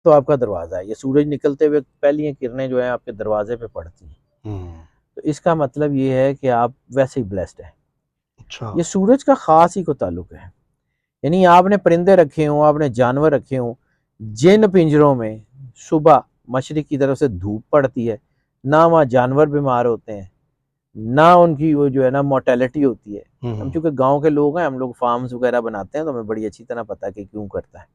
तो आपका दरवाज़ा है, ये सूरज निकलते हुए पहली किरणें जो है आपके दरवाजे पे पड़ती हैं, तो इसका मतलब ये है कि आप वैसे ही ब्लेस्ड हैं। अच्छा। ये सूरज का ख़ास ही को ताल्लुक है। यानी आपने परिंदे रखे हों, आपने जानवर रखे हों, जिन पिंजरों में सुबह मशरिक़ की तरफ से धूप पड़ती है, ना वहाँ जानवर बीमार होते हैं, ना उनकी वो जो है ना मोर्टेलिटी होती है। हम चूँकि गाँव के लोग हैं, हम लोग फार्म्स वगैरह बनाते हैं, तो हमें बड़ी अच्छी तरह पता है कि क्यों करता है।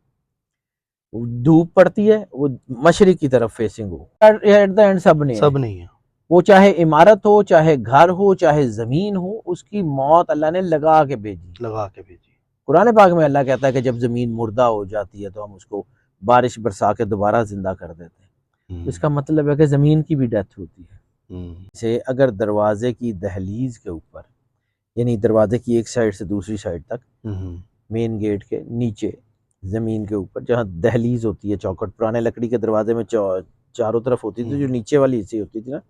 धूप पड़ती है, वो मशरिक़ की तरफ फेसिंग हो, एट द एंड सब ने सब है। नहीं है। वो चाहे इमारत हो, चाहे घर हो, चाहे ज़मीन हो, उसकी मौत अल्लाह ने लगा के भेजी। लगा के भेजी। कुरान पाक में अल्लाह कहता है कि जब ज़मीन मुर्दा हो जाती है तो हम उसको बारिश बरसा के दोबारा जिंदा कर देते हैं। इसका मतलब है कि ज़मीन की भी डेथ होती है। जैसे अगर दरवाजे की दहलीज के ऊपर, यानी दरवाजे की एक साइड से दूसरी साइड तक, मेन गेट के नीचे ज़मीन के ऊपर जहाँ दहलीज होती है, चौखट, पुराने लकड़ी के दरवाजे में चारों तरफ होती थी, जो नीचे वाली हिस्से होती थी ना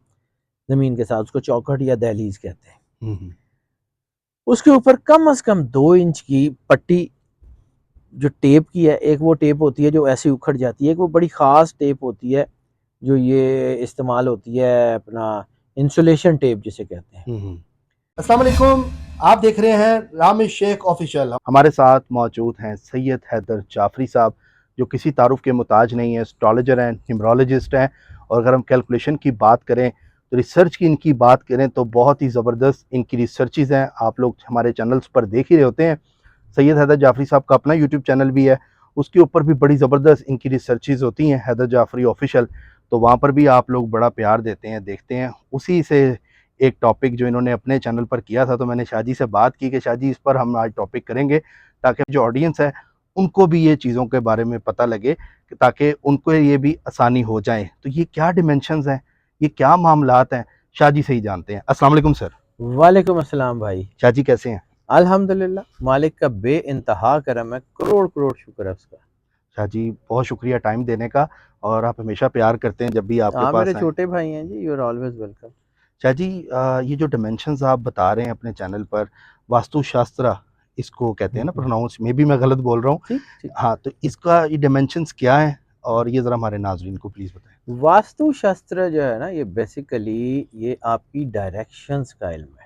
ज़मीन के साथ, उसको चौखट या दहलीज कहते हैं। उसके ऊपर कम से कम 2 इंच की पट्टी जो टेप की है, एक वो टेप होती है जो ऐसे उखड़ जाती है, एक वो बड़ी ख़ास टेप होती है जो ये इस्तेमाल होती है, अपना इंसुलेशन टेप जिसे कहते हैं। अस्सलाम वालेकुम, आप देख रहे हैं रामिश शेख ऑफिशियल। हमारे साथ मौजूद हैं सैयद हैदर जाफरी साहब, जो किसी तारुफ के मुताज नहीं है, एस्ट्रोलॉजर हैं, न्यूमरोलॉजिस्ट हैं, और अगर हम कैलकुलेशन की बात करें तो रिसर्च की इनकी बात करें तो बहुत ही ज़बरदस्त इनकी रिसर्चेज़ हैं। आप लोग हमारे चैनल्स पर देख ही रहे होते हैं। सैयद हैदर जाफरी साहब का अपना यूट्यूब चैनल भी है, उसके ऊपर भी बड़ी ज़बरदस्त इनकी रिसर्चेज़ होती हैं, हैदर जाफरी ऑफिशियल। तो वहाँ पर भी आप लोग बड़ा प्यार देते हैं, देखते हैं। उसी से एक टॉपिक जो इन्होंने अपने चैनल पर किया था, तो मैंने शाहजी से बात की कि शाहजी इस पर हम आज टॉपिक करेंगे, ताकि जो ऑडियंस है उनको भी ये चीज़ों के बारे में पता लगे, ताकि उनको ये भी आसानी हो जाए। तो ये क्या डिमेंशंस हैं, ये क्या मामलात हैं, शाहजी से ही जानते हैं। अस्सलाम वालेकुम सर। वालेकुम अस्सलाम भाई। शाहजी कैसे हैं? अल्हम्दुलिल्लाह, मालिक का बेइंतहा करम है, करोड़ करोड़ शुक्र है उसका। शाहजी बहुत शुक्रिया टाइम देने का, और आप हमेशा प्यार करते हैं जब भी आपके हाँ, मेरे पास आएँ। छोटे भाई हैं जी, you are always welcome. Shahji, ये जो डिमेंशंस आप बता रहे हैं अपने चैनल पर, वास्तुशास्त्र इसको कहते हैं ना, प्रोनाउंस में भी मैं गलत बोल रहा हूँ। ठीक ठीक। हाँ, तो इसका ये डिमेंशंस क्या है, और ये ज़रा हमारे नाज़रीन को प्लीज़ बताएँ। वास्तु शास्त्र जो है ना, ये बेसिकली ये आपकी डायरेक्शंस का इल्म है।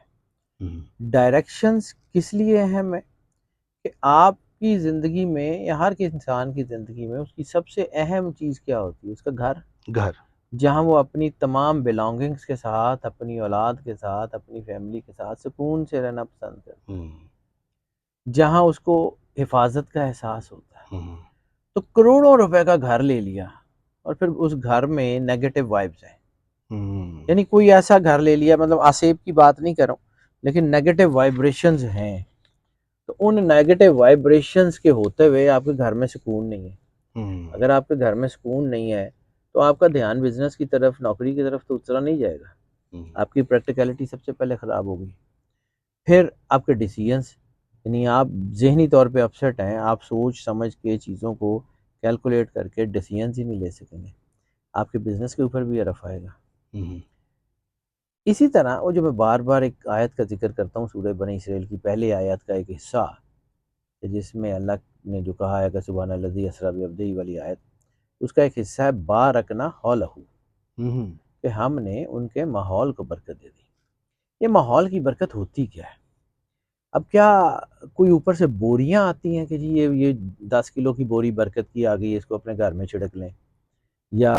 डायरेक्शंस किस लिए अहम है कि आपकी ज़िंदगी में या हर किसी इंसान की ज़िंदगी में उसकी सबसे अहम चीज़ क्या होती है? उसका घर। घर। जहाँ वो अपनी तमाम बिलॉन्गिंग्स के साथ, अपनी औलाद के साथ, अपनी फैमिली के साथ सुकून से रहना पसंद करता है। जहाँ उसको हिफाज़त का एहसास होता है। तो करोड़ों रुपए का घर ले लिया और फिर उस घर में नेगेटिव वाइब्स हैं। यानी कोई ऐसा घर ले लिया, मतलब आसेब की बात नहीं कर रहा हूँ, लेकिन नेगेटिव वाइब्रेशंस हैं। तो उन नेगेटिव वाइब्रेशंस के होते हुए आपके घर में सुकून नहीं है। अगर आपके घर में सुकून नहीं है तो आपका ध्यान बिजनेस की तरफ, नौकरी की तरफ तो उतना नहीं जाएगा। आपकी प्रैक्टिकलिटी सबसे पहले ख़राब होगी। फिर आपके डिसीजंस, यानी आप ज़हनी तौर पे अपसेट हैं, आप सोच समझ के चीज़ों को कैलकुलेट करके डिसीजंस ही नहीं ले सकेंगे। आपके बिजनेस के ऊपर भी असर आएगा। इसी तरह वो जो मैं बार बार एक आयत का जिक्र करता हूँ, सूरह बनी इसराइल की पहले आयत का एक हिस्सा, जिसमें अल्लाह ने जो कहा है कि सुबहानल्लज़ी असरा बिअब्दिही वाली आयत, उसका एक हिस्सा है बारकना हौलहू, कि हमने उनके माहौल को बरकत दे दी। ये माहौल की बरकत होती क्या है? अब क्या कोई ऊपर से बोरियां आती हैं कि जी ये 10 किलो की बोरी बरकत की आ गई है, इसको अपने घर में छिड़क लें, या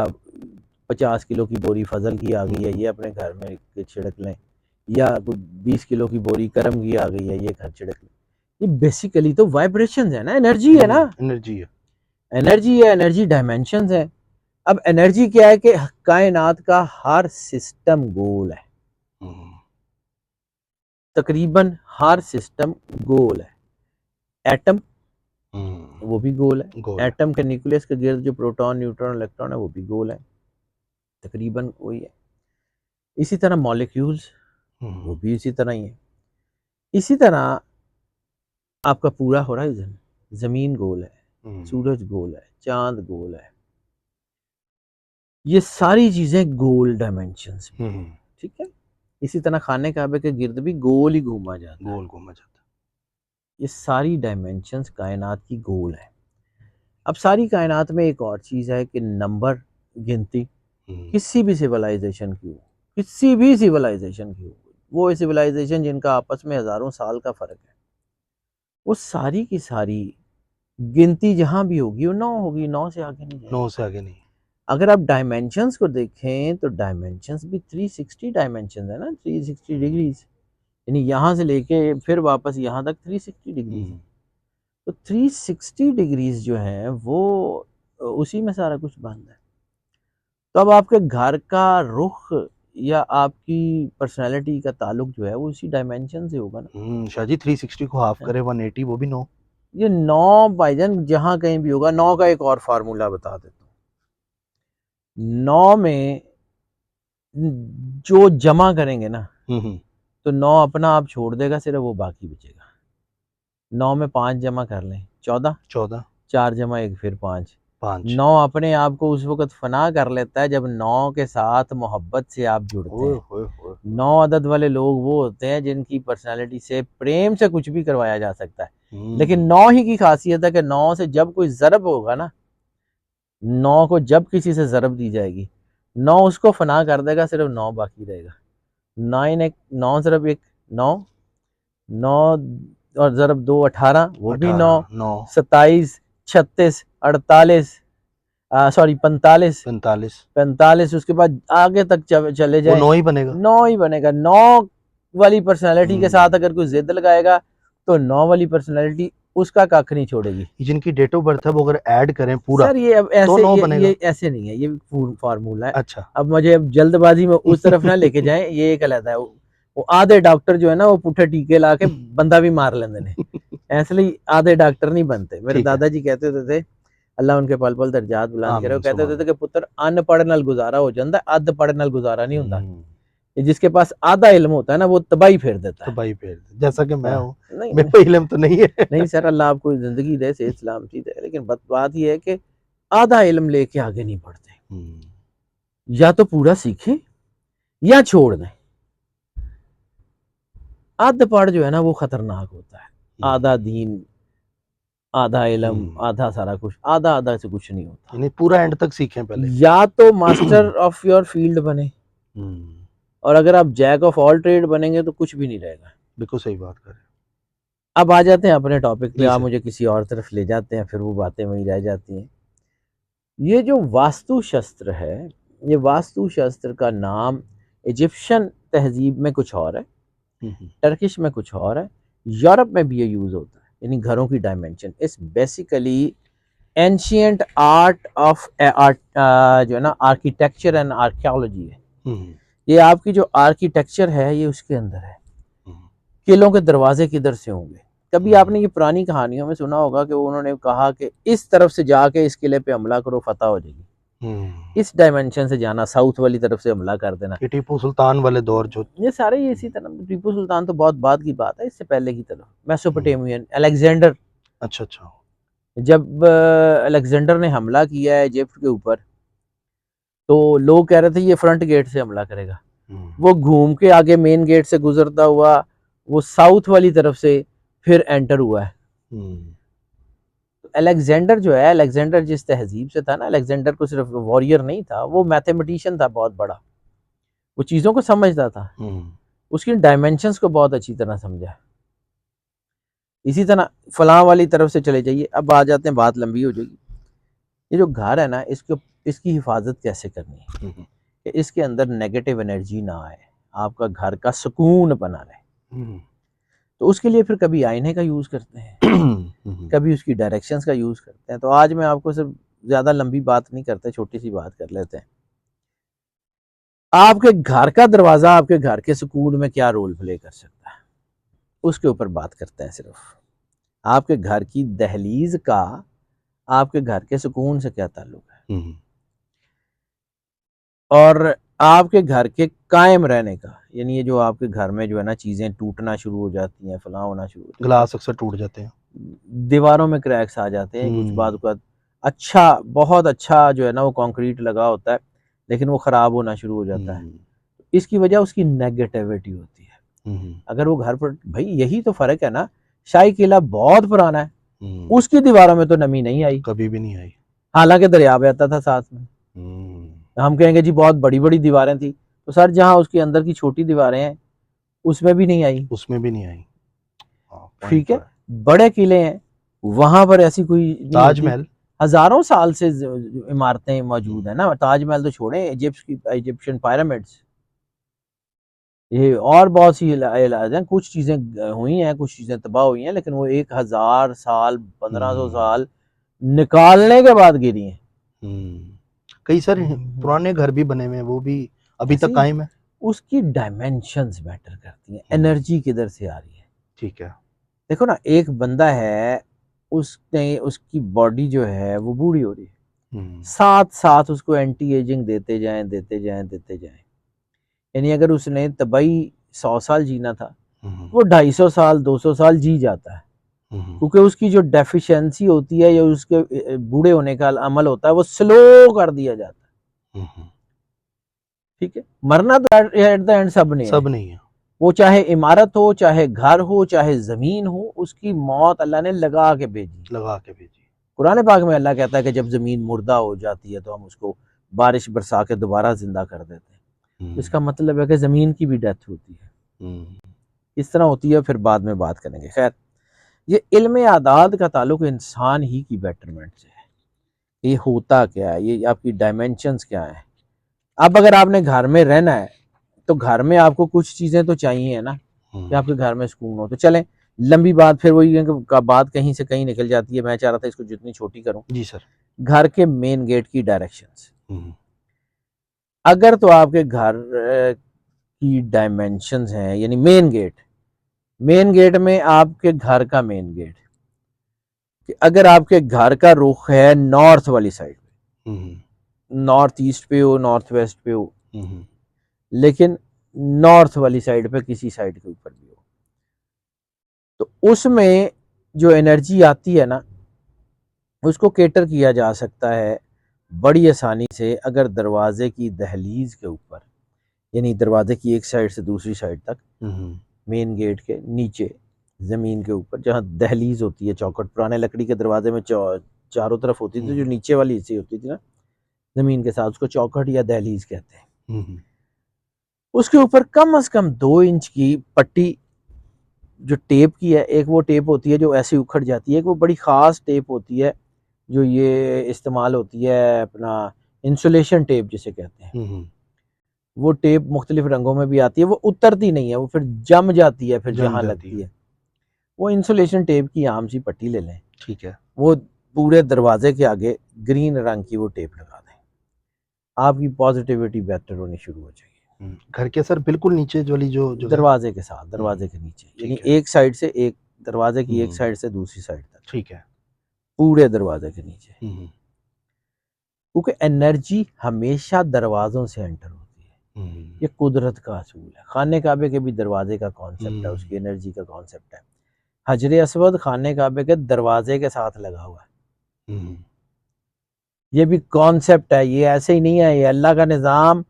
50 किलो की बोरी फजल की आ गई है, ये अपने घर में छिड़क लें, या 20 किलो की बोरी करम की आ गई है, ये घर छिड़क लें। ये बेसिकली तो वाइब्रेशन है ना, एनर्जी है ना, एनर्जी है। एनर्जी है, एनर्जी डायमेंशन है। अब एनर्जी क्या है कि कायनात का हर सिस्टम गोल है, तकरीबन हर सिस्टम गोल है। एटम, वो भी गोल है। गोल है। एटम के न्यूक्लियस के गिर्द जो प्रोटॉन, न्यूट्रॉन, इलेक्ट्रॉन है, वो भी गोल है, तकरीबन वही है। इसी तरह मॉलिक्यूल्स, वो भी इसी तरह ही है। इसी तरह आपका पूरा होराइजन, जमीन गोल है, सूरज गोल है, चांद गोल है, ये सारी चीजें गोल डायमेंशंस में, ठीक है। इसी तरह खाने काबे के गिर्द भी गोल ही घूमा जाता है। गोल घूमा जाता ये सारी डायमेंशंस कायनात की गोल है। अब सारी कायनात में एक और चीज़ है कि नंबर गिनती किसी भी सिविलाइजेशन की हो, किसी भी सिविलाइजेशन की हो, वो सिविलाइजेशन जिनका आपस में हज़ारों साल का फ़र्क है, वो सारी की सारी गिनती जहाँ भी होगी वो 9 होगी, 9 से आगे नहीं जाएगी। 9 से आगे नहीं। अगर आप डायमेंशंस को देखें तो डायमेंशंस भी 360 डायमेंशंस है ना, 360 डिग्रीज, यानी यहाँ से लेके फिर वापस यहाँ तक 360 डिग्रीज है। तो 360 डिग्रीज जो है वो उसी में सारा कुछ बंद है। तो अब आपके घर का रुख या आपकी पर्सनैलिटी का ताल्लुक जो है वो उसी डायमेंशन से होगा ना। शाहजी 360 को हाफ करे 180, वो भी 9। ये 9 भाईजान जहाँ कहीं भी होगा। 9 का एक और फार्मूला बता देता हूँ। 9 में जो जमा करेंगे ना तो 9 अपना आप छोड़ देगा, सिर्फ वो बाकी बचेगा। 9 में 5 जमा कर लें 14, 4 जमा 1 फिर 5। 9 अपने आप को उस वक्त फना कर लेता है जब 9 के साथ मोहब्बत से आप जुड़ते हैं। 9 अदद वाले लोग वो होते हैं जिनकी पर्सनालिटी से प्रेम से कुछ भी करवाया जा सकता है, लेकिन 9 ही की खासियत है कि 9 से जब कोई ज़रब होगा ना, 9 को जब किसी से ज़रब दी जाएगी 9 उसको फना कर देगा, सिर्फ 9 बाकी रहेगा। 9 ज़रब 1 9, 9 और ज़रब 2 18, वो भी 9, 27 36 48 सॉरी 45, उसके बाद आगे तक चले जाए 9 ही बनेगा। 9 ही बनेगा। 9 वाली पर्सनालिटी के साथ अगर कोई जिद लगाएगा तो 9 वाली पर्सनालिटी उसका कख नहीं छोड़ेगी। जिनकी डेट ऑफ बर्थ है वो अगर ऐड करें पूरा सर ये अब ऐसे तो 9 बनेगा। ये ऐसे नहीं है, ये फार्मूला है। अच्छा, अब मुझे अब जल्दबाजी में उस तरफ ना लेके जाएं, ये एक अलग है। वो आधे डॉक्टर जो है ना वो पुठे टीके ला के बंदा भी मार लेंदे ने, इसलिए आधे डॉक्टर नहीं बनते। मेरे दादाजी कहते होते थे, अल्लाह उनके पल पल दर्जात बुलंद करे, वो कहते होते थे कि पुत्र अनपढ़ नाल गुजारा हो जाता है, अध पढ़ नाल गुजारा नहीं होता। जिसके पास आधा इल्म होता है ना वो तबाही फेर देता है। जैसा कि मैं हूँ, मेरे पे इल्म तो नहीं है। नहीं सर, अल्लाह आपको जिंदगी दे, सेहत सलामती दे, लेकिन बात ये है कि आधा इल्म लेके आगे नहीं बढ़ते। या तो पूरा सीखें या छोड़ दें। आध पढ़ जो है ना वो खतरनाक होता है। आधा दीन, आधा इल्म, आधा सारा कुछ, आधा आधा से कुछ नहीं होता। यानी पूरा एंड तक सीखें पहले। या तो मास्टर ऑफ योर फील्ड बने, और अगर आप जैक ऑफ ऑल ट्रेड बनेंगे तो कुछ भी नहीं रहेगा। बिल्कुल सही बात कर रहे हैं। अब आ जाते हैं अपने टॉपिक पे। आप मुझे किसी और तरफ ले जाते हैं, फिर वो बातें वहीं रह जाती हैं। ये जो वास्तु शस्त्र है, ये वास्तु शस्त्र का नाम इजिप्शियन तहजीब में कुछ और है, टर्किश में कुछ और है, यूरोप में भी ये यूज़ होता है। यानी घरों की डायमेंशन इस बेसिकली एंशियंट आर्ट ऑफ जो है ना आर्किटेक्चर एंड आर्कियोलॉजी है। ये आपकी जो आर्किटेक्चर है ये उसके अंदर है। किलों के दरवाजे किधर से होंगे? कभी आपने ये पुरानी कहानियों में सुना होगा कि उन्होंने कहा कि इस तरफ से जाके इस किले पे हमला करो, फतह हो जाएगी। इस डायमेंशन से जाना, साउथ वाली तरफ से हमला कर देना। टीपू सुल्तान वाले दौर जो ये सारे ये इसी तरह। टीपू सुल्तान तो बहुत बाद की बात है, इससे पहले की तरफ मेसोपोटामियन अलेक्जेंडर। अच्छा, जब अलेक्जेंडर ने हमला किया है इजिप्ट के ऊपर, तो लोग कह रहे थे ये फ्रंट गेट से हमला करेगा। वो घूम के आगे मेन गेट से गुजरता हुआ वो साउथ वाली तरफ से फिर एंटर हुआ है। तो अलेक्जेंडर जो है, अलेक्जेंडर जिस तहजीब से था ना, अलेक्जेंडर को सिर्फ वॉरियर नहीं था, वो मैथमेटिशियन था बहुत बड़ा। वो चीज़ों को समझता था, उसकी डायमेंशंस को बहुत अच्छी तरह समझा। इसी तरह फलां वाली तरफ से चले जाइए। अब आ जाते हैं, बात लंबी हो जाएगी। ये जो घर है ना, इसकी हिफाजत कैसे करनी है कि इसके अंदर नेगेटिव एनर्जी ना आए, आपका घर का सुकून बना रहे। तो उसके लिए फिर कभी आईने का यूज़ करते हैं, कभी उसकी डायरेक्शंस का यूज़ करते हैं। तो आज मैं आपको सिर्फ ज़्यादा लंबी बात नहीं करते, छोटी सी बात कर लेते हैं। आपके घर का दरवाज़ा आपके घर के सुकून में क्या रोल प्ले कर सकता है, उसके ऊपर बात करते हैं। सिर्फ आपके घर की दहलीज का आपके घर के सुकून से क्या ताल्लुक है, और आपके घर के कायम रहने का। यानी ये जो आपके घर में जो है ना चीज़ें टूटना शुरू हो जाती हैं, फलां होना शुरू होता है, ग्लास अक्सर टूट जाते हैं, दीवारों में क्रैक्स आ जाते हैं, कुछ बाद अच्छा बहुत अच्छा जो है ना वो कंक्रीट लगा होता है, लेकिन वो ख़राब होना शुरू हो जाता है। इसकी वजह उसकी नेगेटिविटी होती है। अगर वो घर पर, भाई यही तो फ़र्क है ना, शाही किला बहुत पुराना है, उसकी दीवारों में तो नमी नहीं आई, कभी भी नहीं आई, हालांकि दरिया बहता था साथ में। हम कहेंगे जी बहुत बड़ी बड़ी दीवारें थी, तो सर जहां उसके अंदर की छोटी दीवारें हैं उसमें भी नहीं आई, उसमें भी नहीं आई। पॉइंट ठीक तो है। है। बड़े किले हैं, वहां पर ऐसी कोई नहीं होती। ताजमहल, हजारों साल से इमारतें मौजूद है ना, ताजमहल तो छोड़े, इजिप्शियन पिरामिड्स, ये और बहुत सी इलाज हैं। कुछ चीजें हुई हैं, कुछ चीजें तबाह हुई हैं, लेकिन वो 1000 साल 1500 साल निकालने के बाद गिरी हैं। कई सारे पुराने घर भी बने हुए हैं, वो भी अभी तक कायम है। उसकी डायमेंशंस मैटर करती हैं, हम्म। एनर्जी किधर से आ रही है। ठीक है। देखो ना, एक बंदा है, उसने उसकी बॉडी जो है वो बूढ़ी हो रही है, साथ साथ उसको एंटी एजिंग देते जाएं देते जाएं देते जाएं, यानी अगर उसने तबाही 100 साल जीना था, वो 250 साल 200 साल जी जाता है, क्योंकि उसकी जो डेफिशिएंसी होती है या उसके बूढ़े होने का अमल होता है वो स्लो कर दिया जाता है। ठीक है, मरना तो एट द एंड सब ने सब नहीं है, वो चाहे इमारत हो, चाहे घर हो, चाहे जमीन हो, उसकी मौत अल्लाह ने लगा के भेजी, लगा के भेजी। कुरान पाक में अल्लाह कहता है कि जब जमीन मुर्दा हो जाती है तो हम उसको बारिश बरसा के दोबारा जिंदा कर देते हैं। इसका मतलब है कि जमीन की भी डेथ होती है, इस तरह होती है, फिर बाद में बात करेंगे। खैर, ये इल्म आदाद का ताल्लुक इंसान ही की बेटरमेंट से है। ये होता क्या है, ये आपकी डायमेंशंस क्या है। अब अगर आपने घर में रहना है तो घर में आपको कुछ चीजें तो चाहिए है ना, कि आपके घर में सुकून हो। तो चलें, लंबी बात फिर वही है कि बात कहीं से कहीं निकल जाती है, मैं चाह रहा था इसको जितनी छोटी करूं। जी सर। घर के मेन गेट की डायरेक्शंस, अगर तो आपके घर की डायमेंशंस हैं, यानी मेन गेट में आपके घर का मेन गेट, कि अगर आपके घर का रुख है नॉर्थ वाली साइड पे, नॉर्थ ईस्ट पे हो, नॉर्थ वेस्ट पे हो, लेकिन नॉर्थ वाली साइड पे किसी साइड के ऊपर भी हो, तो उसमें जो एनर्जी आती है ना, उसको केटर किया जा सकता है बड़ी आसानी से, अगर दरवाजे की दहलीज के ऊपर, यानी दरवाजे की एक साइड से दूसरी साइड तक, मेन गेट के नीचे जमीन के ऊपर जहाँ दहलीज होती है, चौखट, पुराने लकड़ी के दरवाजे में चारों तरफ होती थी, जो नीचे वाली हिस्से होती थी ना जमीन के साथ, उसको चौखट या दहलीज कहते हैं। उसके ऊपर कम से कम 2 इंच की पट्टी जो टेप की है, एक वो टेप होती है जो ऐसे उखड़ जाती है, एक वो बड़ी ख़ास टेप होती है जो ये इस्तेमाल होती है, अपना इंसुलेशन टेप जिसे कहते हैं। वो टेप मुख्तलिफ रंगों में भी आती है, वो उतरती नहीं है, वो फिर जम जाती है, फिर जहाँ लगती है। वो इंसुलेशन टेप की आम सी पट्टी ले लें, ठीक है, वो पूरे दरवाजे के आगे ग्रीन रंग की वो टेप लगा दें, आपकी पॉजिटिविटी बेहतर होनी शुरू हो जाएगी। घर के सर बिल्कुल नीचे वाली जो दरवाजे के साथ, दरवाजे के नीचे, यानी एक साइड से, एक दरवाजे की एक साइड से दूसरी साइड तक, ठीक है, पूरे दरवाजे के नीचे, क्योंकि एनर्जी हमेशा दरवाजों से एंटर होती है, ये कुदरत का असूल है। खाने काबे के भी दरवाजे का कॉन्सेप्ट है, उसकी एनर्जी का कॉन्सेप्ट है। हजरे असवद खाने काबे के दरवाजे के साथ लगा हुआ है, ये भी कॉन्सेप्ट है, ये ऐसे ही नहीं है, ये अल्लाह का निज़ाम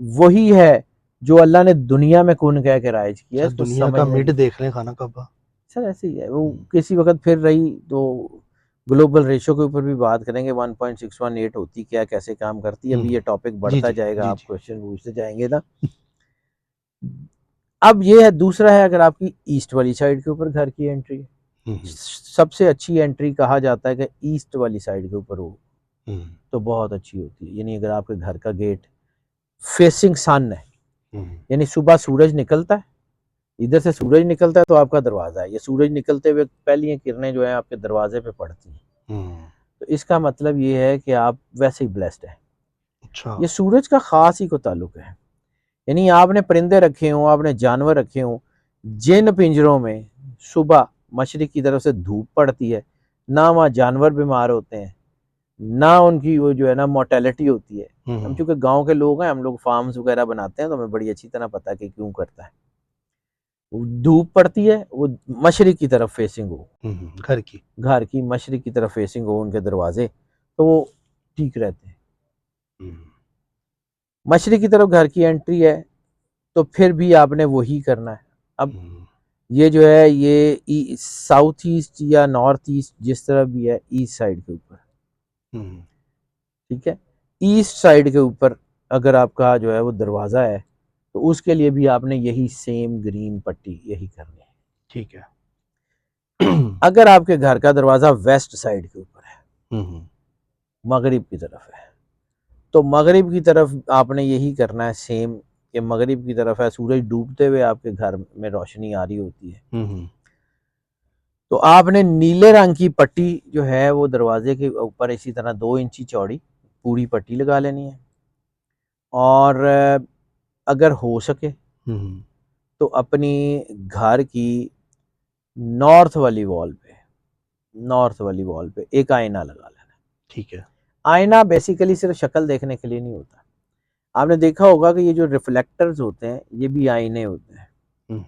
वही है जो अल्लाह ने दुनिया में कौन कह के राइज किया है। दुनिया का मिड देख लें खाना काबा, सर ऐसे ही है वो, किसी वक्त फिर रही तो ग्लोबल रेशो के ऊपर भी बात करेंगे, 1.618 होती क्या, कैसे काम करती है। अभी ये टॉपिक बढ़ता जाएगा, आप क्वेश्चन पूछते जाएंगे ना। अब ये है, दूसरा है, अगर आपकी ईस्ट वाली साइड के ऊपर घर की एंट्री है, सबसे अच्छी एंट्री कहा जाता है कि ईस्ट वाली साइड के ऊपर हो तो बहुत अच्छी होती है। यानी अगर आपके घर का गेट फेसिंग सन है, यानी सुबह सूरज निकलता है, इधर से सूरज निकलता है तो आपका दरवाजा है, ये सूरज निकलते हुए पहली किरणें जो है आपके दरवाजे पे पड़ती हैं, तो इसका मतलब ये है कि आप वैसे ही ब्लेस्ड है। अच्छा। ये सूरज का खास ही को ताल्लुक है, यानी आपने परिंदे रखे हों, आपने जानवर रखे हों, जिन पिंजरों में सुबह मशरिक की तरफ से धूप पड़ती है, ना वहाँ जानवर बीमार होते हैं, ना उनकी वो जो है ना मोर्टेलिटी होती है। हम चूंकि गांव के लोग हैं, हम लोग फार्म्स वगैरह बनाते हैं, तो हमें बड़ी अच्छी तरह पता है कि क्यों करता है। धूप पड़ती है, वो मशरिक की तरफ फेसिंग हो, घर की मशरिक की तरफ फेसिंग हो उनके दरवाजे, तो वो ठीक रहते हैं। मशरिक की तरफ घर की एंट्री है तो फिर भी आपने वही करना है। अब ये जो है ये साउथ ईस्ट या नॉर्थ ईस्ट जिस तरह भी है, ईस्ट साइड के ऊपर, ठीक है। ईस्ट साइड के ऊपर अगर आपका जो है वो दरवाज़ा है तो उसके लिए भी आपने यही सेम ग्रीन पट्टी यही करनी है, ठीक है। अगर आपके घर का दरवाज़ा वेस्ट साइड के ऊपर है, मगरिब की तरफ है, तो मगरिब की तरफ आपने यही करना है सेम, कि मगरिब की तरफ है, सूरज डूबते हुए आपके घर में रोशनी आ रही होती है, तो आपने नीले रंग की पट्टी जो है वो दरवाजे के ऊपर इसी तरह 2 इंची चौड़ी पूरी पट्टी लगा लेनी है। और अगर हो सके तो अपनी घर की नॉर्थ वाली वॉल पे एक आईना लगा लेना। ठीक है। आईना बेसिकली सिर्फ शक्ल देखने के लिए नहीं होता। आपने देखा होगा कि ये जो रिफ्लेक्टर्स होते हैं ये भी आईने होते हैं।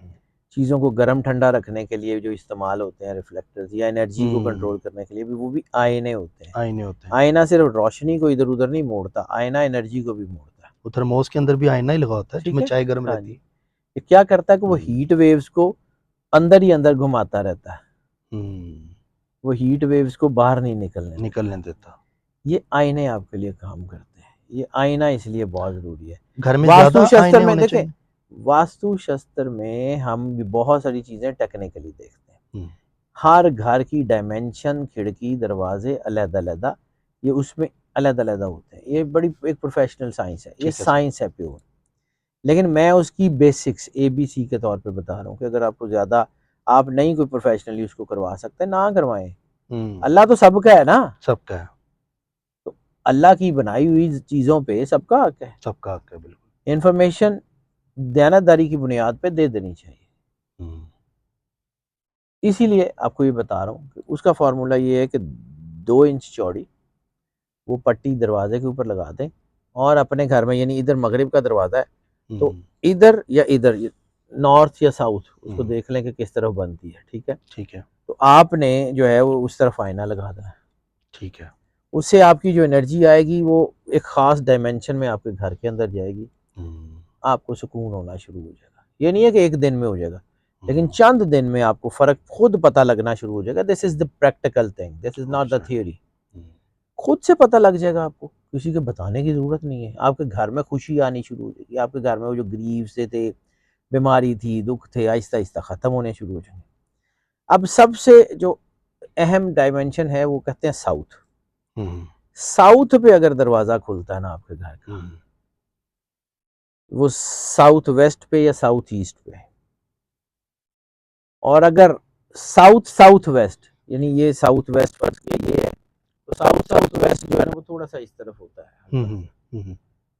चीज़ों को गर्म ठंडा रखने के लिए जो इस्तेमाल होते हैं रिफ्लेक्टर्स, या एनर्जी को कंट्रोल करने के लिए भी वो भी आईने होते हैं। आईने होते हैं। आईना सिर्फ रोशनी को इधर उधर नहीं मोड़ता, आईना एनर्जी को भी मोड़ता है। वो थर्मोस के अंदर भी आईना ही लगा होता है जिसमें चाय गर्म रहती है। ये क्या करता है कि वो हीट वेव्स को अंदर ही अंदर घुमाता रहता है, वो हीट वेव्स को बाहर नहीं निकलने देता। ये आईने आपके लिए काम करते हैं। ये आईना इसलिए बहुत जरूरी है। घर में वास्तुशास्त्र में देखें, वास्तुशास्त्र में हम भी बहुत सारी चीजें टेक्निकली देखते हैं। हर घर की डायमेंशन, खिड़की, दरवाजे अलग-अलग, ये उसमें अलग-अलग होते हैं। ये बड़ी एक प्रोफेशनल साइंस है, ये साइंस है प्योर। लेकिन मैं उसकी बेसिक्स ABC के तौर पे बता रहा हूँ कि अगर आपको ज़्यादा आप नहीं कोई प्रोफेशनली उसको करवा सकते, ना करवाएं। अल्लाह तो सबका है ना, सबका है, तो अल्लाह की बनाई हुई चीज़ों पे सबका हक है। सबका हक है, बिल्कुल। इन्फॉर्मेशन दयानतदारी की बुनियाद पे दे देनी चाहिए। इसीलिए आपको ये बता रहा हूँ कि उसका फार्मूला ये है कि 2 इंच चौड़ी वो पट्टी दरवाजे के ऊपर लगा दें, और अपने घर में, यानी इधर मगरिब का दरवाज़ा है तो इधर या इधर, नॉर्थ या साउथ, उसको देख लें कि किस तरफ बनती है, ठीक है। ठीक है। तो आपने जो है वो उस तरफ आईना लगा देना है, ठीक है। उससे आपकी जो एनर्जी आएगी वो एक ख़ास डायमेंशन में आपके घर के अंदर जाएगी, आपको सुकून होना शुरू हो जाएगा। ये नहीं है कि एक दिन में हो जाएगा, लेकिन चंद दिन में आपको फ़र्क खुद पता लगना शुरू हो जाएगा। This is the practical thing, this is not the theory. खुद से पता लग जाएगा आपको, किसी के बताने की ज़रूरत नहीं है। आपके घर में खुशी आनी शुरू हो जाएगी, आपके घर में वो जो ग्रीव से थे, बीमारी थी, दुख थे, आहिस्ता-आहिस्ता ख़त्म होने शुरू हो जाएंगे। अब सबसे जो अहम डायमेंशन है वो कहते हैं साउथ। साउथ पे अगर दरवाज़ा खुलता है ना आपके घर का, वो साउथ वेस्ट पे या साउथ ईस्ट पे, और अगर साउथ साउथ वेस्ट, यानी ये साउथ वेस्ट फर्ज के ये है, तो साउथ साउथ वेस्ट जो है ना वो थोड़ा सा इस तरफ होता है।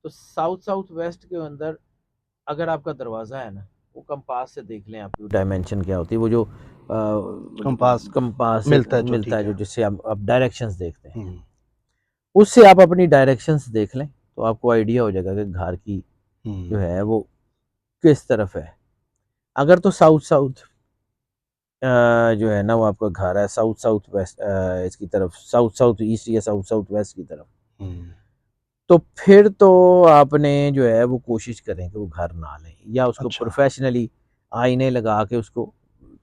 तो साउथ साउथ वेस्ट के अंदर अगर आपका दरवाज़ा है ना, वो कंपास से देख लें आपकी डायमेंशन क्या होती है, वो जो कंपास मिलता है जो जिससे आप डायरेक्शंस देखते हैं, उससे आप अपनी डायरेक्शंस देख लें तो आपको आइडिया हो जाएगा कि घर की जो है वो किस तरफ है। अगर तो साउथ साउथ जो है ना वो आपका घर है साउथ साउथ वेस्ट इसकी तरफ, साउथ साउथ ईस्ट या साउथ साउथ वेस्ट की तरफ, तो फिर तो आपने जो है वो कोशिश करें कि वो घर ना लें, या उसको प्रोफेशनली आईने लगा के उसको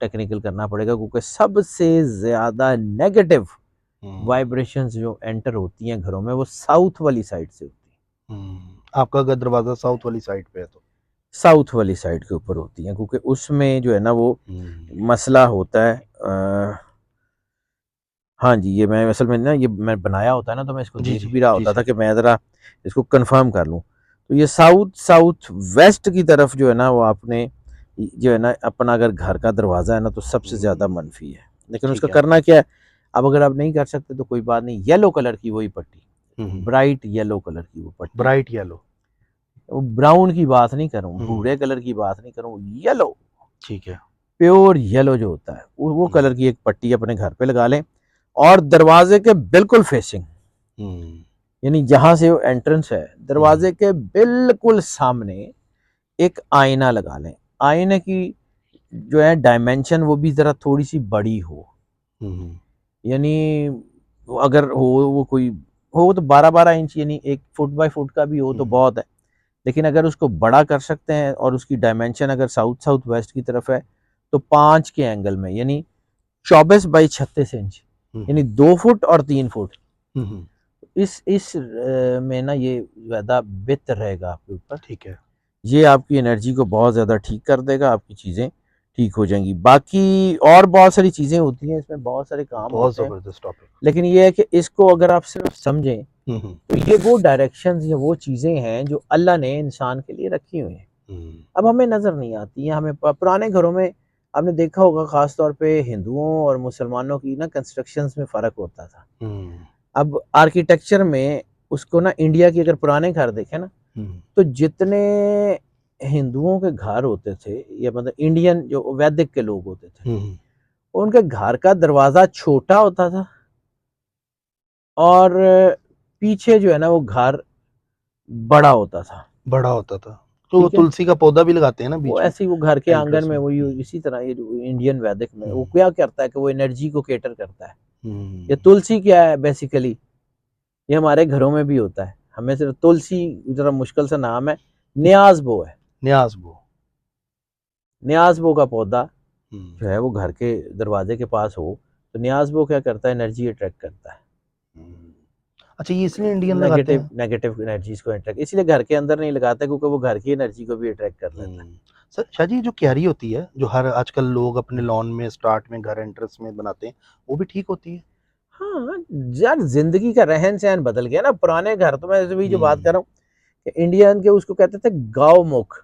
टेक्निकल करना पड़ेगा, क्योंकि सबसे ज़्यादा नेगेटिव वाइब्रेशंस जो एंटर होती हैं घरों में वो साउथ वाली साइड से होती हैं। आपका अगर दरवाज़ा साउथ वाली साइड पे है तो साउथ वाली साइड के ऊपर होती हैं, क्योंकि उसमें जो है ना वो मसला होता है। हाँ जी, ये मैं असल में ना ये मैं बनाया होता है ना, तो मैं इसको देख भी रहा होता था कि मैं ज़रा इसको कंफर्म कर लूँ। तो ये साउथ साउथ वेस्ट की तरफ जो है ना वो आपने जो है ना अपना अगर घर का दरवाज़ा है ना तो सबसे ज़्यादा मनफी है। लेकिन उसका करना क्या है, अब अगर आप नहीं कर सकते तो कोई बात नहीं, येलो कलर की वही पट्टी, ब्राइट येलो कलर की वो पट्टी, ब्राइट येलो, ब्राउन की बात नहीं कर रहा हूँ, भूरे कलर की बात नहीं कर रहा हूँ, येलो, ठीक है, प्योर येलो जो होता है वो कलर की एक पट्टी अपने घर पे लगा लें, और दरवाजे के बिल्कुल फेसिंग, यानी जहां से वो एंट्रेंस है दरवाजे के बिल्कुल सामने एक आईना लगा लें। आईने की जो है डायमेंशन वो भी जरा थोड़ी सी बड़ी हो, यानी अगर हो वो कोई हो तो 12-12 इंच, यानी 1 फुट बाय फुट का भी हो तो बहुत है। लेकिन अगर उसको बड़ा कर सकते हैं और उसकी डायमेंशन अगर साउथ साउथ वेस्ट की तरफ है तो 5 के एंगल में, यानी 24 बाई 36 इंच, यानी 2 फुट और 3 फुट। इस में ना ये ज़्यादा बेहतर रहेगा आपके ऊपर। ठीक है, ये आपकी एनर्जी को बहुत ज़्यादा ठीक कर देगा, आपकी चीज़ें ठीक हो जाएंगी। बाकी और बहुत सारी चीज़ें होती हैं इसमें, बहुत सारे काम बहुत होते हैं, जबरदस्त टॉपिक। लेकिन ये है कि इसको अगर आप सिर्फ समझें तो ये वो डायरेक्शंस या वो चीज़ें हैं जो अल्लाह ने इंसान के लिए रखी हुई हैं। अब हमें नज़र नहीं आती हैं। हमें पुराने घरों में आपने देखा होगा, ख़ास तौर पे हिंदुओं और मुसलमानों की ना कंस्ट्रक्शंस में फ़र्क होता था। अब आर्किटेक्चर में उसको ना, इंडिया की अगर पुराने घर देखें ना, तो जितने हिंदुओं के घर होते थे, या मतलब इंडियन जो वैदिक के लोग होते थे, उनके घर का दरवाज़ा छोटा होता था और पीछे जो है ना वो घर बड़ा होता था। तो वो तुलसी का पौधा भी लगाते हैं ना बीच वो में, ऐसे ही वो घर के आंगन में, वो में। इसी तरह ये जो इंडियन वैदिक में वो क्या करता है कि वो एनर्जी को केटर करता है। ये तुलसी क्या है बेसिकली, ये हमारे घरों में भी होता है। हमें सिर्फ तुलसी जरा मुश्किल सा नाम है, न्याज़बो है। न्याज़बो का पौधा जो है वो घर के दरवाजे के पास हो तो न्याज़बो क्या करता है, एनर्जी अट्रैक्ट करता है। अच्छा, ये इसलिए इंडियन लगाते हैं? नेगेटिव एनर्जीज को अट्रैक्ट, इसलिए घर के अंदर नहीं लगाते क्योंकि वो घर की एनर्जी को भी अट्रैक्ट कर लेता है। सर शाहजी, जो क्यारी होती है जो हर आजकल लोग अपने लॉन में, स्टार्ट में, घर एंट्रेंस में बनाते हैं, वो भी ठीक होती है? हाँ यार, जिंदगी का रहन सहन बदल गया ना। पुराने घर तो मैं भी जो बात कर रहा हूँ कि इंडियन के उसको कहते थे गौमुख।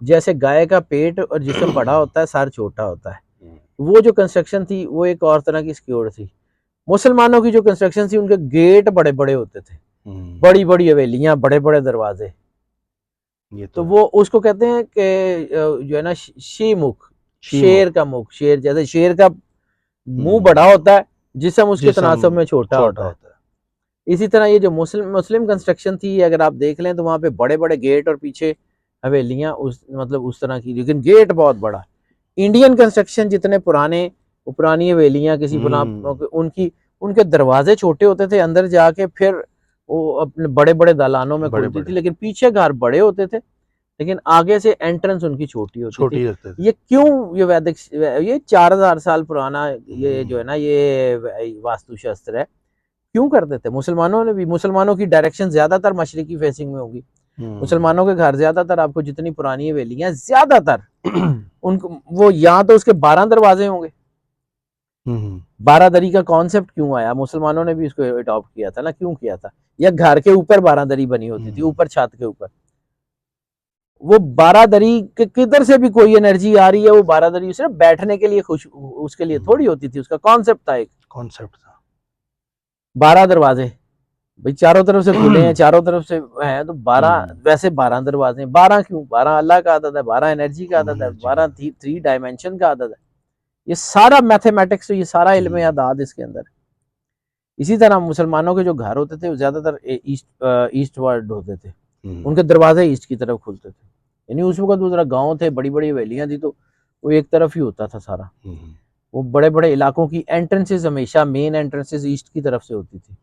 जैसे गाय का पेट और जिस्म बड़ा होता है, सर छोटा होता है। वो जो कंस्ट्रक्शन थी वो एक और तरह की सिक्योर थी। मुसलमानों की जो कंस्ट्रक्शन थी, उनके गेट बड़े बड़े होते थे, बड़ी बड़ी हवेलियां, बड़े बड़े दरवाजे। ये तो वो उसको कहते हैं कि जो है ना शीमुख, शेर का मुख। शेर जैसे शेर का मुंह बड़ा होता है, जिस्म उसके तनासब में छोटा होता है। इसी तरह ये जो मुस्लिम कंस्ट्रक्शन थी, अगर आप देख लें तो वहाँ पे बड़े बड़े गेट और पीछे हवेलियां, उस तरह की, लेकिन गेट बहुत बड़ा। इंडियन कंस्ट्रक्शन जितने पुराने, वो पुरानी हवेलियां किसी उनकी उनके दरवाजे छोटे होते थे, अंदर जाके फिर वो अपने बड़े बड़े दालानों में खुलती थी, लेकिन पीछे घर बड़े होते थे, लेकिन आगे से एंट्रेंस उनकी छोटी होती थी। ये क्यों, ये वैदिक, ये 4000 साल पुराना ये जो है ना ये वास्तुशास्त्र है। क्यों करते थे? मुसलमानों ने भी, मुसलमानों की डायरेक्शन ज्यादातर मशरिकी फेसिंग में होगी। मुसलमानों के घर ज्यादातर, आपको जितनी पुरानी हवेलियां ज्यादातर उनको वो या तो उसके 12 दरवाजे होंगे। 12 दरी का कॉन्सेप्ट क्यों आया? मुसलमानों ने भी इसको अडॉप्ट किया था ना, क्यों किया था? या घर के ऊपर 12 दरी बनी होती थी, ऊपर छत के ऊपर। वो 12 दरी किधर से भी कोई एनर्जी आ रही है, वो 12 दरी सिर्फ बैठने के लिए खुश, उसके लिए थोड़ी होती थी। उसका कॉन्सेप्ट था, एक कॉन्सेप्ट था। 12 दरवाजे भाई, चारों तरफ से खुले हैं, चारों तरफ से हैं, तो 12, वैसे 12 दरवाजे। 12 क्यों? 12 अल्लाह का आदत है, 12 एनर्जी का आदत है, 12 3 डायमेंशन का आदत है। ये सारा मैथमेटिक्स, ये सारा इल्म आदाद इसके अंदर। इसी तरह मुसलमानों के जो घर होते थे वो ज्यादातर ईस्ट वर्ड होते थे, उनके दरवाजे ईस्ट की तरफ खुलते थे। यानी उस वक्त वो जरा गाँव थे, बड़ी बड़ी हवेलियां थी, तो वो एक तरफ ही होता था सारा। वो बड़े बड़े इलाकों की एंट्रेंसेस हमेशा मेन एंट्रेंसेस ईस्ट की तरफ से होती थी।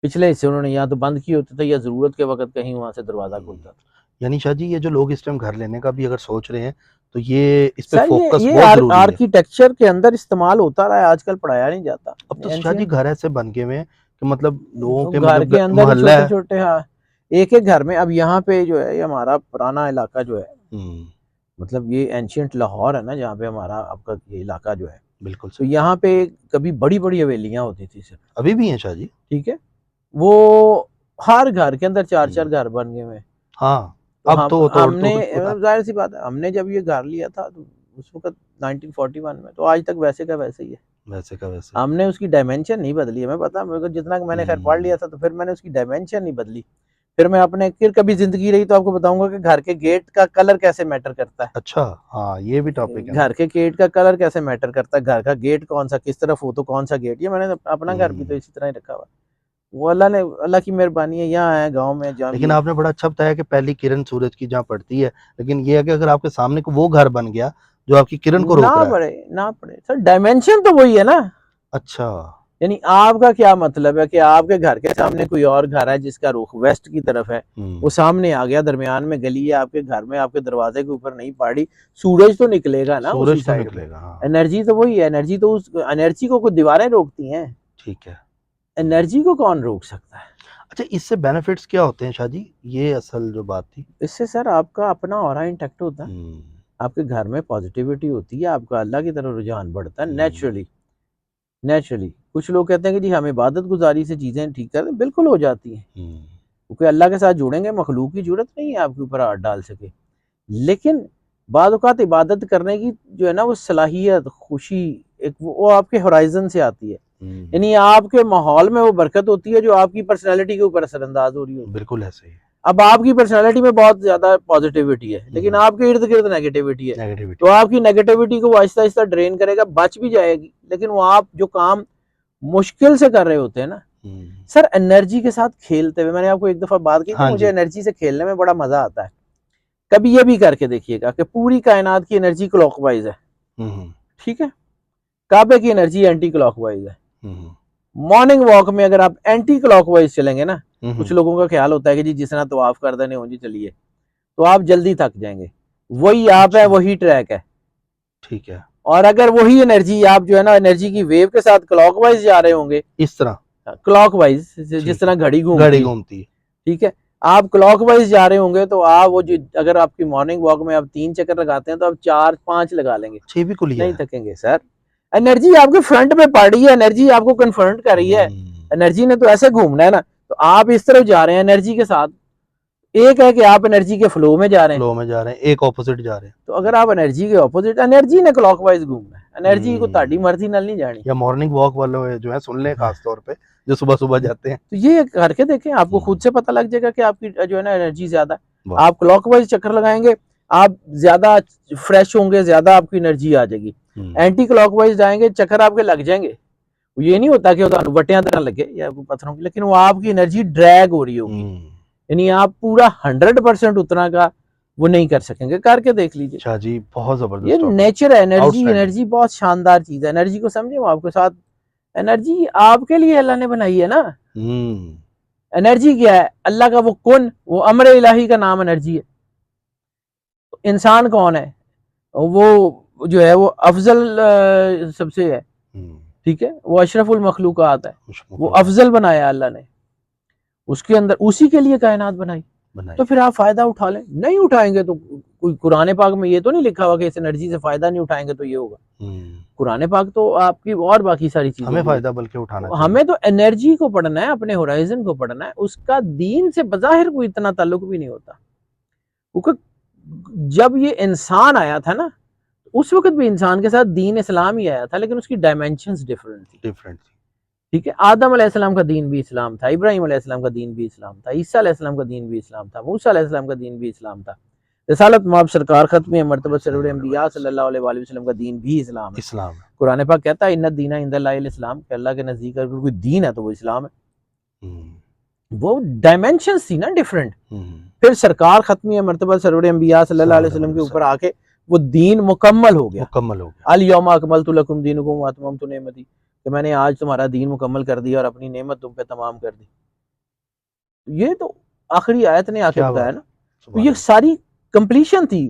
पिछले हिस्से उन्होंने या तो बंद किए होते थे या जरूरत के वक्त कहीं वहां से दरवाजा खुलता था। यानी शाह जी, ये जो लोग इस टाइम घर लेने का भी अगर सोच रहे हैं तो ये इस पे फोकस ये बहुत जरूरी है। आर्किटेक्चर के अंदर इस्तेमाल होता रहा है, आजकल पढ़ाया नहीं जाता। अब तो शाह जी घर ऐसे बन गए हैं कि मतलब लोगों के घर के अंदर ही छोटे छोटे, हाँ, एक एक घर में। अब यहाँ पे जो है, ये हमारा पुराना इलाका जो है, मतलब ये एंशियंट लाहौर है ना, जहाँ पे हमारा आपका ये इलाका जो है, बिल्कुल। तो यहाँ पे कभी बड़ी बड़ी हवेलियां होती थी सिर्फ। अभी भी हैं शाह जी? ठीक है, वो हर घर के अंदर 4-4 घर बन गए हैं। हाँ, तो अब तो हमने, जाहिर सी बात है, हमने जब ये घर लिया था तो उस वक्त 1941 में, तो आज तक वैसे का वैसे ही है, वैसे का वैसे। हमने उसकी डायमेंशन नहीं बदली है। मैं पता मेरे को, जितना मैंने खैर पढ़ लिया था, तो फिर मैंने उसकी डायमेंशन नहीं बदली। फिर मैं अपने, फिर कभी जिंदगी रही तो आपको बताऊंगा कि घर के गेट का कलर कैसे मैटर करता है। अच्छा, हाँ, ये भी टॉपिक है। घर के गेट का कलर कैसे मैटर करता है, घर का गेट कौन सा, किस तरफ हो तो कौन सा गेट। ये मैंने अपना घर भी तो इसी तरह ही रखा हुआ। वो अल्लाह की मेहरबानी है, यहाँ है गाँव में। लेकिन आपने बड़ा अच्छा बताया कि पहली किरण सूरज की जहाँ पड़ती है, लेकिन ये है कि अगर आपके सामने को वो घर बन गया जो आपकी किरण को रोक रहा है, ना पड़े सर, डायमेंशन तो वही है ना। अच्छा, यानी आपका क्या मतलब है कि आपके घर के सामने कोई और घर है जिसका रुख वेस्ट की तरफ है, वो सामने आ गया, दरमियान में गली है, आपके घर में आपके दरवाजे के ऊपर नहीं पड़ी, सूरज तो निकलेगा ना उसी साइड में। हाँ। एनर्जी तो वही है, एनर्जी तो उस एनर्जी को कोई दीवारें रोकती हैं, ठीक है, एनर्जी को कौन रोक सकता है। अच्छा इससे बेनिफिट्स क्या होते हैं शाह जी, ये असल जो बात थी। इससे सर आपका अपना ऑरा इंटैक्ट होता है, आपके घर में पॉजिटिविटी होती है, आपका अल्लाह की तरफ रुझान बढ़ता है नेचुरली। नेचुरली कुछ लोग कहते हैं कि जी हम इबादत गुजारी से चीज़ें ठीक कर दें, बिल्कुल हो जाती हैं, क्योंकि अल्लाह के साथ जुड़ेंगे, मखलूक की जरूरत नहीं है आपके ऊपर हाथ डाल सके। लेकिन बाद औक़ात इबादत करने की जो है ना वो सलाहियत, खुशी, एक वो आपके होराइजन से आती है, यानी आपके माहौल में वो बरकत होती है जो आपकी पर्सनैलिटी के ऊपर असरअंदाज हो रही है। बिल्कुल ऐसे ही। अब आपकी पर्सनैलिटी में बहुत ज्यादा पॉजिटिविटी है, लेकिन आपके इर्द गिर्द नेगेटिविटी है, तो आपकी नेगेटिविटी को आहिस्ता आहिस्ता ड्रेन करेगा, बच भी जाएगी, लेकिन वो आप जो काम मुश्किल से कर रहे होते हैं ना सर, एनर्जी के साथ खेलते हुए, मैंने आपको एक दफा बात की थी, मुझे एनर्जी से खेलने में बड़ा मजा आता है। कभी ये भी करके देखिएगा कि पूरी कायनात की एनर्जी क्लॉकवाइज है, ठीक है, काबे की एनर्जी एंटी क्लॉकवाइज है। मॉर्निंग वॉक में अगर आप एंटी क्लॉकवाइज चलेंगे ना, कुछ लोगों का ख्याल होता है कि जी जिसना तवाफ कर देने हो जी चलिए, तो आप जल्दी थक जाएंगे, वही आप है, वही ट्रैक है, ठीक है। और अगर वही एनर्जी आप जो है ना एनर्जी की वेव के साथ क्लॉकवाइज जा रहे होंगे, इस तरह क्लॉकवाइज, जिस तरह घड़ी घूमती है, ठीक है, आप क्लॉकवाइज जा रहे होंगे तो आप वो जो, अगर आपकी मॉर्निंग वॉक में आप 3 चक्कर लगाते हैं तो आप 4-5 लगा लेंगे, 6 भी कुल नहीं थकेंगे सर। एनर्जी आपके फ्रंट में पड़ रही है, एनर्जी आपको कन्फर्ट कर रही है, एनर्जी ने तो ऐसे घूमना है ना, तो आप इस तरफ जा रहे हैं एनर्जी के साथ। एक है कि आप एनर्जी के फ्लो में जा रहे हैं, एक ऑपोजिट जा रहे हैं। तो अगर आप एनर्जी के ऑपोजिट, एनर्जी ने क्लॉकवाइज घूमना है, एनर्जी को ताड़ी मर्जी नाल नहीं जानी। या मॉर्निंग वॉक वाले जो है सुन ले, खास तौर पे जो सुबह सुबह जाते हैं, तो ये करके देखें, आपको खुद से पता लग जाएगा कि आपकी जो है ना एनर्जी ज्यादा है। आप क्लॉकवाइज चक्कर लगाएंगे, आप ज्यादा फ्रेश होंगे, ज्यादा आपकी एनर्जी आ जाएगी। एंटी क्लॉकवाइज जाएंगे, चक्कर आपके लग जाएंगे, ये नहीं होता कि वटिया तरह लगे या पत्थरों की, लेकिन वो आपकी एनर्जी ड्रैग हो रही होगी, यानी आप पूरा 100% उतना का वो नहीं कर सकेंगे। करके देख लीजिए शाह जी, बहुत जबरदस्त, ये नेचर है। एनर्जी, एनर्जी बहुत शानदार चीज है, एनर्जी को समझे, आपके साथ एनर्जी आपके लिए अल्लाह ने बनाई है ना। एनर्जी क्या है? अल्लाह का वो कुन, वो अमर इलाही का नाम एनर्जी है। तो इंसान कौन है? वो जो है वो अफजल सबसे है, ठीक है, वो अशरफुल मखलूकात है, वो अफजल बनाया अल्लाह ने, उसके अंदर उसी के लिए कायनात बनाई। तो फिर आप फायदा उठा लें, नहीं उठाएंगे तो कोई कुरान पाक में ये तो नहीं लिखा हुआ कि इस एनर्जी से फायदा नहीं उठाएंगे तो ये होगा। कुरान पाक तो आपकी और बाकी सारी चीजें हमें फायदा बल्कि उठाना चाहिए। हमें तो एनर्जी को पढ़ना है, अपने होराइजन को पढ़ना है, उसका दीन से बज़ाहिर कोई इतना ताल्लुक भी नहीं होता। क्योंकि जब ये इंसान आया था ना, उस वक्त भी इंसान के साथ दीन इस्लाम ही आया था, लेकिन उसकी डायमेंशंस डिफरेंट थी, ठीक है। आदम अलैहिस्सलाम का दीन भी इस्लाम था, इब्राहिम अलैहिस्सलाम का दीन भी इस्लाम था, ईसा अलैहिस्सलाम का दीन भी इस्लाम था, मूसा अलैहिस्सलाम का दीन भी इस्लाम था, रिसालत माब सरकार खत्म मर्तबा सरवर अंबिया सल्लल्लाहु अलैहि वसल्लम का दीन भी इस्लाम है। कुरान पाक कहता है इन्ना दीना इंदल्लाहिल इस्लाम, कि अल्लाह के नजदीक अगर कोई दीन है तो वो इस्लाम है। वो डायमेंशंस थी ना डिफरेंट। फिर सरकार खत्म मर्तबा सरवर अंबिया सल्लल्लाहु अलैहि वसल्लम के ऊपर आके वो दीन मुकम्मल हो गया। अल यौमा अकमलतु लकुम दीनुकुम व अतममतु नेमती, कि मैंने आज तुम्हारा दीन मुकम्मल कर दिया और अपनी नेमत तुम पे तमाम कर दी। ये तो आखिरी आयत ने आके बताया ना, तो ये सारी कंप्लीशन थी।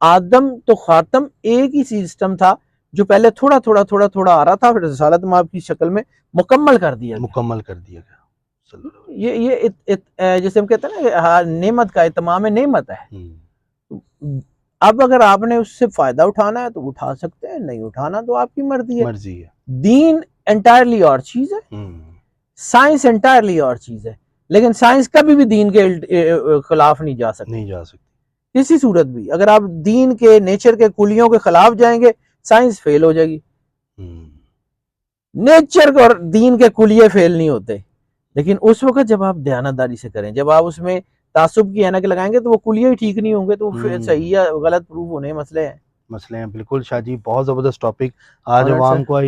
आदम तो खातम एक ही सिस्टम था जो पहले थोड़ा थोड़ा थोड़ा थोड़ा आ रहा था, फिर रिसालत माब की शक्ल में मुकम्मल कर दिया गया। ये जैसे हम कहते हैं ना, नेमत का इत्माम नेमत है। अब अगर आपने उससे फायदा उठाना है तो उठा सकते हैं, नहीं उठाना तो आपकी मर्जी है। दीन एंटायरली और चीज है, साइंस एंटायरली और चीज है, लेकिन साइंस कभी भी दीन के खिलाफ नहीं जा सकती। किसी सूरत भी अगर आप दीन के नेचर के कुलियों के खिलाफ जाएंगे, साइंस फेल हो जाएगी। नेचर और दीन के कुलिये फेल नहीं होते, लेकिन उस वक्त जब आप दयानतदारी से करें, जब आप उसमें तासुब की ऐनक लगाएंगे तो वो कुलिये ही ठीक नहीं होंगे, तो फिर सही या गलत प्रूफ होने मसले हैं। बिल्कुल शाह जी, बहुत ज़बरदस्त टॉपिक आज अवाम को,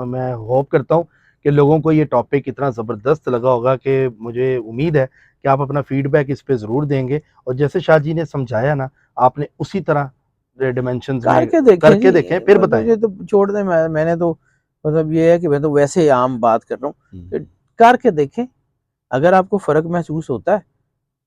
मैं होप करता हूँ कि लोगों को ये टॉपिक इतना ज़बरदस्त लगा होगा कि मुझे उम्मीद है कि आप अपना फीडबैक इस पे ज़रूर देंगे, और जैसे शाह जी ने समझाया ना, आपने उसी तरह डिमेंशंस में करके देखें, फिर बताएं। तो छोड़ दें, मैंने तो मतलब ये है कि मैं तो वैसे ही आम बात कर रहा हूँ कि करके देखें, अगर आपको फ़र्क महसूस होता है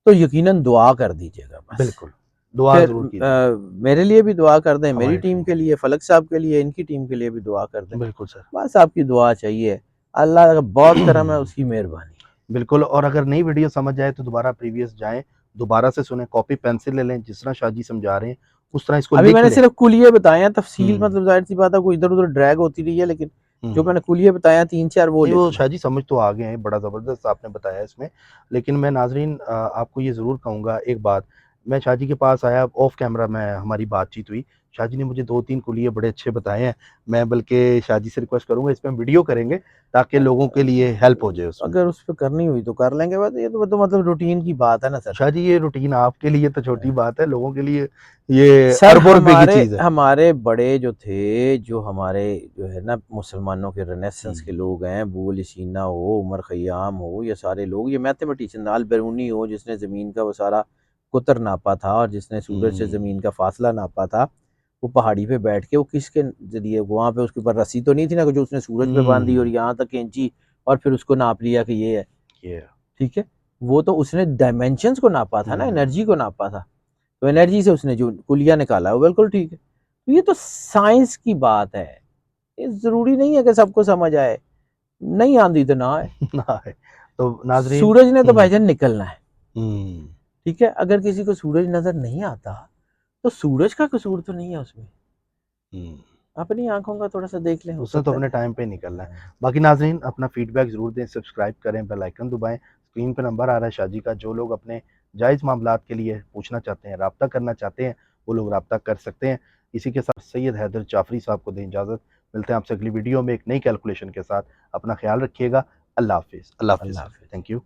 तो यकीनन दुआ कर दीजिएगा बस। बिल्कुल, दुआ फिर ज़रूर कीजिए। मेरे लिए भी दुआ कर दें, मेरी हमारी टीम टीम के लिए, फ़लक साहब के लिए, इनकी टीम के लिए भी दुआ कर दें। बिल्कुल सर। बस आपकी दुआ चाहिए। अल्लाह का बहुत करम है, उसकी मेहरबानी है। बिल्कुल, और अगर नई वीडियो समझ आए तो दोबारा प्रीवियस जाएँ, दोबारा से सुनें, कॉपी पेंसिल ले लें, जिस तरह शाह जी समझा रहे हैं, उस तरह इसको अभी लिख मैंने लें। सिर्फ कुलिये बताए हैं, तफसील हुँ, मतलब ज़ाहिर-सी बात है कोई इधर-उधर ड्रैग होती रही है, लेकिन जो हुँ। मैंने कुलिये बताए हैं 3-4 वो नहीं, लिख वो लें। शाह जी समझ तो आ गए हैं, बड़ा ज़बरदस्त आपने बताया इसमें। लेकिन मैं नाज़रीन आपको ये ज़रूर कहूँगा एक बात, मैं शाह जी के पास आया, ऑफ कैमरा में हमारी बातचीत हुई। शाह जी ने मुझे 2-3 कुलिये बड़े अच्छे बताए हैं। मैं बल्कि शाह जी से रिक्वेस्ट करूँगा, इस पे हम वीडियो करेंगे ताकि लोगों के लिए हेल्प हो जाए उसमें। अगर उस पे करनी हुई तो कर लेंगे, बस ये तो मतलब रूटीन की बात है ना सर। शाह जी ये रूटीन आपके लिए तो छोटी बात है, लोगों के लिए ये सर अरबों रुपए की हमारे चीज़ है। हमारे बड़े जो थे, जो हमारे जो है ना मुसलमानों के रेनेसांस के हुँ, लोग हैं, बुल सीना हो, उमर खयाम हो, ये सारे लोग, ये मैथमेटिशियन अल बिरूनी हो, जिसने ज़मीन का वो सारा कुतर नापा था और जिसने सूरज से हुँ, ज़मीन का फासला नापा था, वो पहाड़ी पे बैठ के वो किसके ज़रिए, वहाँ पे उसके ऊपर रस्सी तो नहीं थी ना जो उसने सूरज पे बांधी और हुँ, यहाँ तक खींची और फिर उसको नाप लिया कि ये है, ये ठीक है? वो तो उसने डायमेंशंस को नापा था ना, हुँ, एनर्जी को नापा था। तो एनर्जी से उसने जो कुलिया निकाला वो बिल्कुल ठीक है। तो ये तो साइंस की बात है। ये ज़रूरी नहीं है कि सबको समझ आए। नहीं आंदी तो ना आए। ना है। तो नाज़रीन सूरज ने तो हुँ, भाईजान निकलना है, हुँ, ठीक है? अगर किसी को सूरज नज़र नहीं आता, तो सूरज का कसूर तो नहीं है उसमें। हुँ। अपनी आँखों का थोड़ा-सा देख लें, हो उसने तो सकता है अपने टाइम पे निकलना है। बाकी नाज़रीन अपना फीडबैक ज़रूर दें, सब्सक्राइब करें, बेल आइकन दबाएँ। स्क्रीन पे नंबर आ रहा है शाह जी का, जो लोग अपने जायज़ मामलात के लिए पूछना चाहते हैं, राब्ता करना चाहते हैं, वो लोग राब्ता कर सकते हैं। इसी के साथ सैयद हैदर जाफ़री साहब को दें इजाज़त। मिलते हैं आपसे अगली वीडियो में एक नई कैलकुलेशन के साथ। अपना ख़्याल रखिएगा। अल्लाह हाफ़िज़। अल्लाह हाफ़िज़ अल्लाह सर। हाफ़िज़। Thank you.